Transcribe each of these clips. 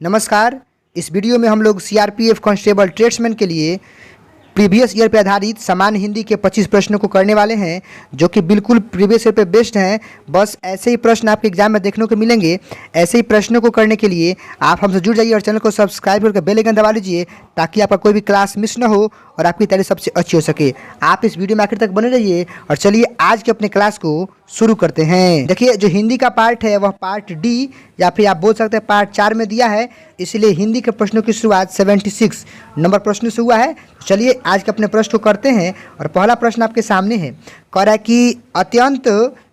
नमस्कार। इस वीडियो में हम लोग सीआरपीएफ कांस्टेबल ट्रेड्समैन के लिए प्रीवियस ईयर पे आधारित सामान्य हिंदी के 25 प्रश्नों को करने वाले हैं, जो कि बिल्कुल प्रीवियस ईयर पे बेस्ड हैं। बस ऐसे ही प्रश्न आपके एग्जाम में देखने को मिलेंगे। ऐसे ही प्रश्नों को करने के लिए आप हमसे जुड़ जाइए और चैनल को सब्सक्राइब करके बेल आइकन दबा लीजिए, ताकि आपका कोई भी क्लास मिस ना हो और आपकी तैयारी सबसे अच्छी हो सके। आप इस वीडियो में आखिर तक बने रहिए और चलिए आज के अपने क्लास को शुरू करते हैं। देखिए, जो हिंदी का पार्ट है वह पार्ट डी या फिर आप बोल सकते हैं पार्ट 4 में दिया है, इसलिए हिंदी के प्रश्नों की शुरुआत 76 नंबर प्रश्न से हुआ है। चलिए आज के अपने प्रश्न को करते हैं और पहला प्रश्न आपके सामने है। कह रहा है कि अत्यंत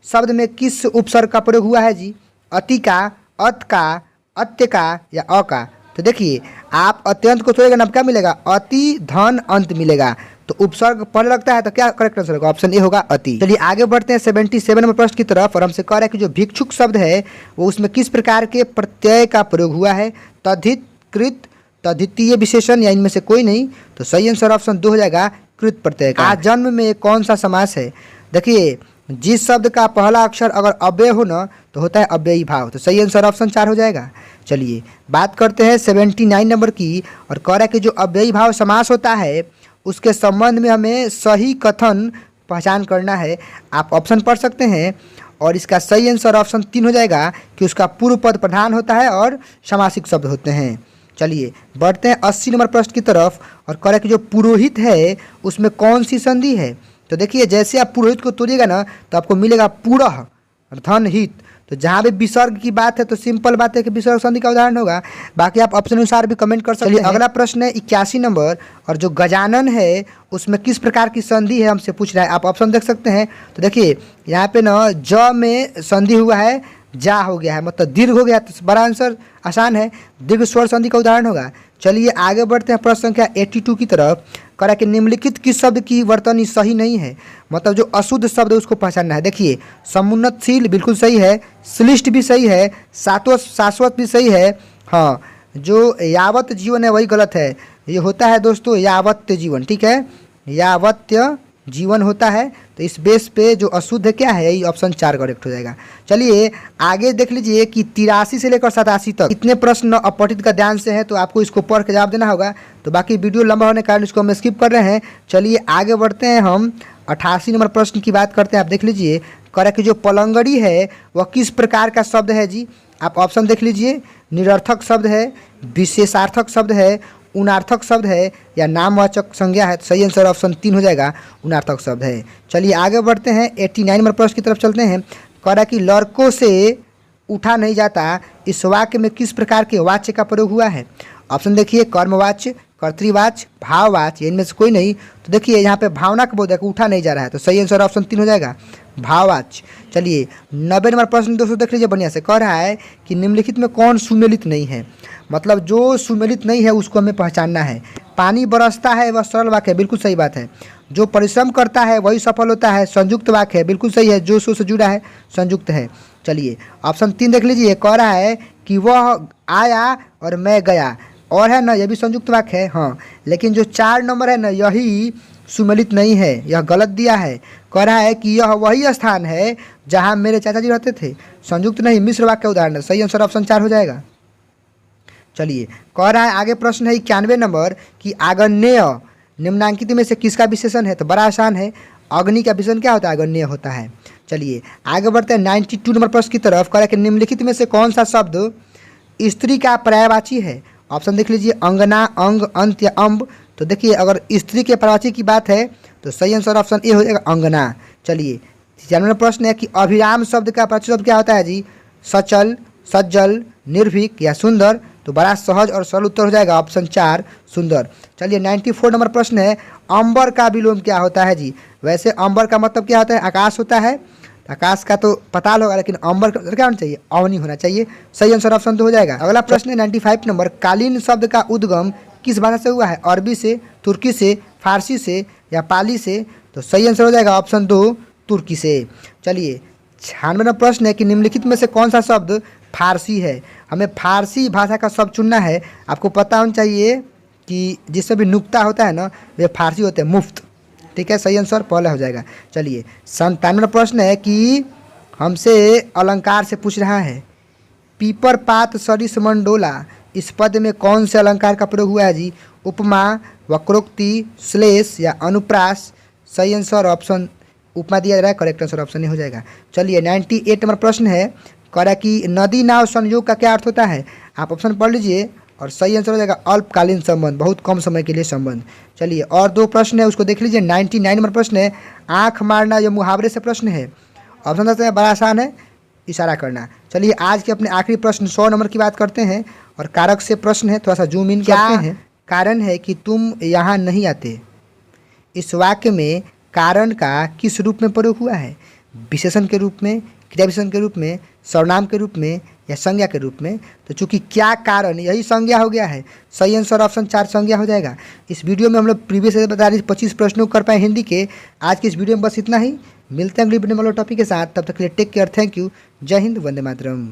शब्द में किस उपसर्ग का प्रयोग हुआ है जी? अति का, अत का, अत्य का या अ का? तो देखिए, आप अत्यंत को छोड़ेगा ना, क्या मिलेगा? अति धन अंत मिलेगा। तो उपसर्ग पहले लगता है तो क्या करेक्ट आंसर होगा? ऑप्शन ए होगा अति। चलिए आगे बढ़ते हैं 77 नंबर प्रश्न की तरफ और हमसे कह रहा है कि जो भिक्षुक शब्द है वो उसमें किस प्रकार के प्रत्यय का प्रयोग हुआ है? तद्धित, कृत, तद्धितीय विशेषण या इनमें से कोई नहीं। तो सही आंसर ऑप्शन 2 हो जाएगा कृत प्रत्यय का। जन्म में कौन सा समास है? देखिए, जिस शब्द का पहला अक्षर अगर अव्यय हो ना तो होता है अव्ययी भाव। तो सही आंसर ऑप्शन 4 हो जाएगा। चलिए बात करते हैं 79 नंबर की और कह रहा है कि जो अव्ययी भाव समास होता है उसके संबंध में हमें सही कथन पहचान करना है। आप ऑप्शन पढ़ सकते हैं और इसका सही आंसर ऑप्शन 3 हो जाएगा कि उसका पूर्व पद प्रधान होता है और समासिक शब्द होते हैं। चलिए बढ़ते हैं 80 नंबर प्रश्न की तरफ और कह रहा है कि जो पुरोहित है उसमें कौन सी संधि है? तो देखिए, जैसे आप पुरोहित को तोड़िएगा ना तो आपको मिलेगा पुरह धन हित। तो जहाँ भी विसर्ग की बात है तो सिंपल बात है कि विसर्ग संधि का उदाहरण होगा। बाकी आप ऑप्शन अनुसार भी कमेंट कर सकते हैं। अगला प्रश्न है 81 नंबर और जो गजानन है उसमें किस प्रकार की संधि है हमसे पूछ रहा है। आप ऑप्शन देख सकते हैं। तो देखिए, यहाँ पे ना ज में संधि हुआ है, जा हो गया है, मतलब दीर्घ हो गया। तो बड़ा आंसर आसान है, दीर्घ स्वर संधि का उदाहरण होगा। चलिए आगे बढ़ते हैं प्रश्न संख्या 82 की तरफ। करा कि निम्नलिखित किस शब्द की वर्तनी सही नहीं है? मतलब जो अशुद्ध शब्द है उसको पहचानना है। देखिए, समुन्नतशील बिल्कुल सही है, श्लिष्ट भी सही है, शाश्वत भी सही है। हाँ, जो यावत जीवन है वही गलत है। ये होता है दोस्तों यावत्य जीवन, ठीक है, यावत्य जीवन होता है। तो इस बेस पे जो अशुद्ध है क्या है? यही ऑप्शन 4 करेक्ट हो जाएगा। चलिए आगे देख लीजिए कि 83 से लेकर 87 तक इतने प्रश्न अपठित का ध्यान से है, तो आपको इसको पढ़ के जवाब देना होगा। तो बाकी वीडियो लंबा होने के कारण इसको हम स्किप कर रहे हैं। चलिए आगे बढ़ते हैं, हम 88 नंबर प्रश्न की बात करते हैं। आप देख लीजिए, कह रहा कि जो पलंगड़ी है वह किस प्रकार का शब्द है जी? आप ऑप्शन देख लीजिए, निरर्थक शब्द है, विशेषार्थक शब्द है, उनार्थक शब्द है या नामवाचक संज्ञा है। तो सही आंसर ऑप्शन 3 हो जाएगा, उनार्थक शब्द है। चलिए आगे बढ़ते हैं 89 नंबर प्रश्न की तरफ चलते हैं। कह रहा कि लड़कों से उठा नहीं जाता, इस वाक्य में किस प्रकार के वाच्य का प्रयोग हुआ है? ऑप्शन देखिए, कर्मवाच्य, कर्तृवाच्य, भाववाच्य, इनमें से कोई नहीं। तो देखिए यहाँ पे भावना का बोध है कि उठा नहीं जा रहा है। तो सही आंसर ऑप्शन 3 हो जाएगा, भाववाच्य। चलिए 90 नंबर प्रश्न दोस्तों देख लीजिए बढ़िया से। कह रहा है कि निम्नलिखित में कौन सुमेलित नहीं है? मतलब जो सुमेलित नहीं है उसको हमें पहचानना है। पानी बरसता है वह सरल वाक्य है, बिल्कुल सही बात है। जो परिश्रम करता है वही सफल होता है, संयुक्त वाक्य है, बिल्कुल सही है। जो सो से जुड़ा है, संयुक्त है। चलिए ऑप्शन 3 देख लीजिए। कह रहा है कि वह आया और मैं गया, और है ना, यह भी संयुक्त वाक्य है। हाँ, लेकिन जो 4 नंबर है ना यही सुमेलित नहीं है, यह गलत दिया है। कह रहा है कि यह वही स्थान है जहाँ मेरे चाचा जी रहते थे, संयुक्त नहीं, मिश्र वाक्य उदाहरण है। सही आंसर ऑप्शन 4 हो जाएगा। चलिए कह रहा है आगे प्रश्न है 91 नंबर कि आग्नेय निम्नांकित में से किसका विशेषण है? तो बड़ा आसान है, अग्नि का विशेषण क्या होता है? आग्नेय होता है। चलिए आगे बढ़ते हैं 92 नंबर प्रश्न की तरफ। कह रहा है कि निम्नलिखित में से कौन सा शब्द स्त्री का पर्यायवाची है? ऑप्शन देख लीजिए, अंगना, अंग, अंत या अम्ब। तो देखिए, अगर स्त्री के पर्यायवाची की बात है तो सही आंसर ऑप्शन ए हो जाएगा, अंगना। चलिए 96 प्रश्न है कि अभिराम शब्द का पर्यायवाची शब्द क्या होता है जी? सचल, सज्जल, निर्भीक या सुंदर। तो बड़ा सहज और सरल उत्तर हो जाएगा ऑप्शन 4, सुंदर। चलिए 94 नंबर प्रश्न है, अंबर का विलोम क्या होता है जी? वैसे अंबर का मतलब क्या होता है? आकाश होता है। आकाश का तो पताल होगा, लेकिन अंबर का क्या होना चाहिए? अवनी होना चाहिए। सही आंसर ऑप्शन 2 हो जाएगा। अगला प्रश्न है 95 नंबर, कालीन शब्द का उद्गम किस भाषा से हुआ है? अरबी से, तुर्की से, फारसी से या पाली से? तो सही आंसर हो जाएगा ऑप्शन 2, तुर्की से। चलिए 96 नंबर प्रश्न है कि निम्नलिखित में से कौन सा शब्द फारसी है? हमें फारसी भाषा का शब्द चुनना है। आपको पता होना चाहिए कि जिसमें भी नुक्ता होता है ना वे फारसी होते हैं, मुफ्त, ठीक है। सही आंसर पहला हो जाएगा। चलिए 97 प्रश्न है कि हमसे अलंकार से पूछ रहा है, पीपर पात सरिस मंडोला इस पद में कौन से अलंकार का प्रयोग हुआ है जी? उपमा, वक्रोक्ति, श्लेष या अनुप्रास? सही आंसर ऑप्शन उपमा दिया जा रहा है, करेक्ट आंसर ऑप्शन नहीं हो जाएगा। चलिए 98 नंबर प्रश्न है, कह रहा है कि नदी नाव संयोग का क्या अर्थ होता है? आप ऑप्शन पढ़ लीजिए और सही आंसर हो जाएगा अल्पकालीन संबंध, बहुत कम समय के लिए संबंध। चलिए और 2 प्रश्न है उसको देख लीजिए। 99 नंबर प्रश्न है, आँख मारना यह मुहावरे से प्रश्न है। ऑप्शन देते हैं, बड़ा आसान है, इशारा करना। चलिए आज के अपने आखिरी प्रश्न 100 नंबर की बात करते हैं और कारक से प्रश्न है, थोड़ा सा जूम इन करते हैं। कारण है कि तुम यहाँ नहीं आते, इस वाक्य में कारण का किस रूप में प्रयोग हुआ है? विशेषण के रूप में, क्रिया विशेषण के रूप में, सर्वनाम के रूप में या संज्ञा के रूप में? तो चूंकि क्या कारण यही संज्ञा हो गया है, सही आंसर ऑप्शन 4 संज्ञा हो जाएगा। इस वीडियो में हम लोग प्रीवियस ईयर बता रही 25 प्रश्नों को कर पाए हिंदी के। आज की इस वीडियो में बस इतना ही, मिलते हैं अगली वीडियो में टॉपिक के साथ, तब तक के लिए टेक केयर, थैंक यू, जय हिंद, वंदे मातरम।